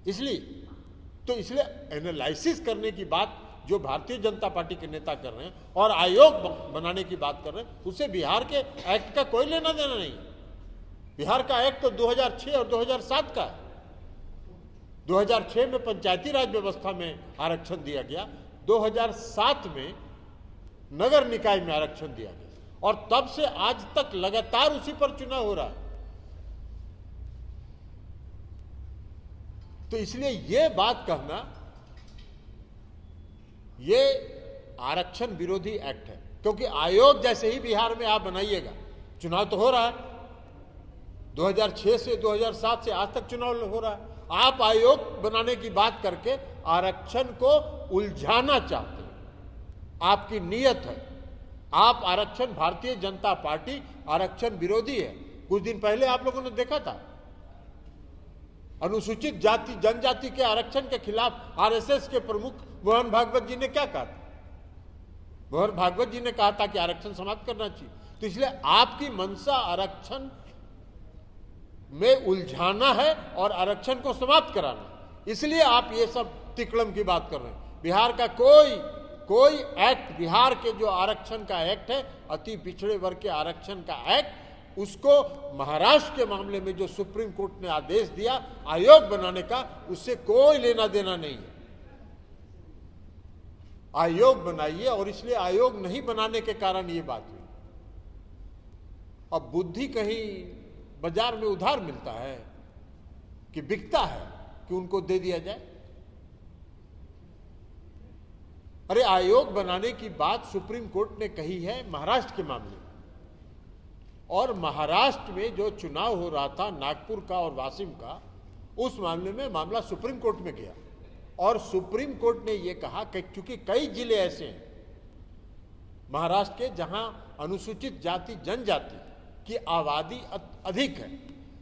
इसलिए एनालिसिस करने की बात जो भारतीय जनता पार्टी के नेता कर रहे हैं और आयोग बनाने की बात कर रहे हैं, उससे बिहार के एक्ट का कोई लेना देना नहीं। बिहार का एक्ट तो 2006 और 2007 का है। 2006 में पंचायती राज व्यवस्था में आरक्षण दिया गया, 2007 में नगर निकाय में आरक्षण दिया गया, और तब से आज तक लगातार उसी पर चुनाव हो रहा है। तो इसलिए ये बात कहना, ये आरक्षण विरोधी एक्ट है, क्योंकि आयोग जैसे ही बिहार में आप बनाइएगा, चुनाव तो हो रहा है, 2006 से 2007 से आज तक चुनाव हो रहा है, आप आयोग बनाने की बात करके आरक्षण को उलझाना चाहते हैं। आपकी नीयत है, आप आरक्षण, भारतीय जनता पार्टी आरक्षण विरोधी है। कुछ दिन पहले आप लोगों ने देखा था, अनुसूचित जाति जनजाति के आरक्षण के खिलाफ आरएसएस के प्रमुख मोहन भागवत जी ने क्या कहा था? मोहन भागवत जी ने कहा था कि आरक्षण समाप्त करना चाहिए। तो इसलिए आपकी मंशा आरक्षण में उलझाना है और आरक्षण को समाप्त कराना, इसलिए आप ये सब तिकड़म की बात कर रहे हैं। बिहार का कोई एक्ट, बिहार के जो आरक्षण का एक्ट है, अति पिछड़े वर्ग के आरक्षण का एक्ट, उसको महाराष्ट्र के मामले में जो सुप्रीम कोर्ट ने आदेश दिया आयोग बनाने का, उससे कोई लेना देना नहीं है। आयोग बनाइए, और इसलिए आयोग नहीं बनाने के कारण ये बात हुई। अब बुद्धि कहीं बाजार में उधार मिलता है कि बिकता है कि उनको दे दिया जाए। अरे आयोग बनाने की बात सुप्रीम कोर्ट ने कही है महाराष्ट्र के मामले में, और महाराष्ट्र में जो चुनाव हो रहा था नागपुर का और वाशिम का, उस मामले में मामला सुप्रीम कोर्ट में गया, और सुप्रीम कोर्ट ने यह कहा कि क्योंकि कई जिले ऐसे हैं महाराष्ट्र के जहां अनुसूचित जाति जनजाति की आबादी अधिक है,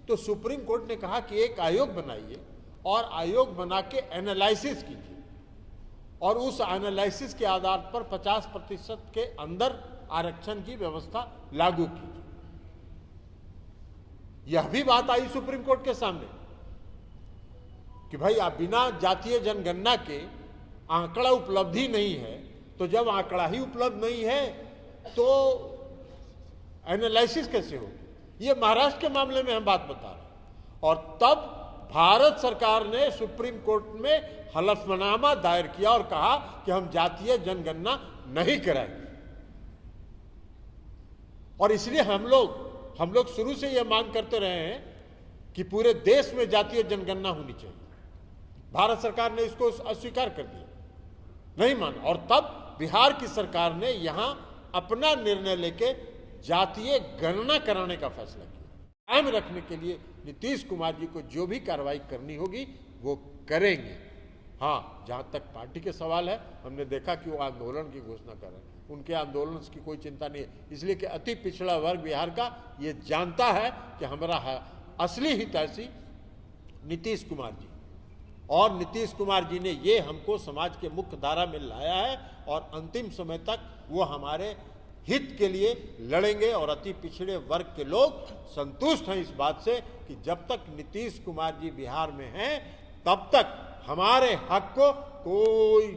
तो सुप्रीम कोर्ट ने कहा कि एक आयोग बनाइए और आयोग बना के एनालिसिस कीजिए, और उस एनालिसिस के आधार पर 50% के अंदर आरक्षण की व्यवस्था लागू कीजिए। यह भी बात आई सुप्रीम कोर्ट के सामने कि भाई आप बिना जातीय जनगणना के आंकड़ा उपलब्धि नहीं है, तो जब आंकड़ा ही उपलब्ध नहीं है तो एनालिसिस कैसे होगी? ये महाराष्ट्र के मामले में हम बात बता रहे हैं। और तब भारत सरकार ने सुप्रीम कोर्ट में हलफनामा दायर किया और कहा कि हम जातीय जनगणना नहीं कराएंगे। और इसलिए हम लोग शुरू से यह मांग करते रहे हैं कि पूरे देश में जातीय जनगणना होनी चाहिए। भारत सरकार ने इसको अस्वीकार कर दिया, नहीं माना, और तब बिहार की सरकार ने यहां अपना निर्णय लेके जातीय गणना कराने का फैसला किया। कायम रखने के लिए नीतीश कुमार जी को जो भी कार्रवाई करनी होगी वो करेंगे। हाँ, जहां तक पार्टी के सवाल है, हमने देखा कि वो आंदोलन की घोषणा कर रहे हैं, उनके आंदोलन की कोई चिंता नहीं है, इसलिए कि अति पिछड़ा वर्ग बिहार का ये जानता है कि हमारा असली हितैषी नीतीश कुमार जी, और नीतीश कुमार जी ने ये हमको समाज के मुख्य धारा में लाया है, और अंतिम समय तक वो हमारे हित के लिए लड़ेंगे। और अति पिछड़े वर्ग के लोग संतुष्ट हैं इस बात से कि जब तक नीतीश कुमार जी बिहार में हैं, तब तक हमारे हक को कोई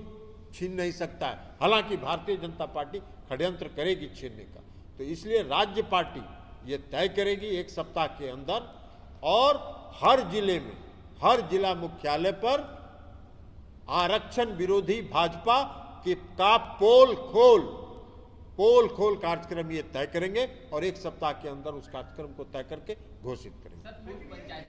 छीन नहीं सकता है। हालांकि भारतीय जनता पार्टी षड्यंत्र करेगी छीनने का, तो इसलिए राज्य पार्टी ये तय करेगी एक सप्ताह के अंदर, और हर जिले में, हर जिला मुख्यालय पर आरक्षण विरोधी भाजपा का पोल खोल कार्यक्रम ये तय करेंगे, और एक सप्ताह के अंदर उस कार्यक्रम को तय करके घोषित करेंगे।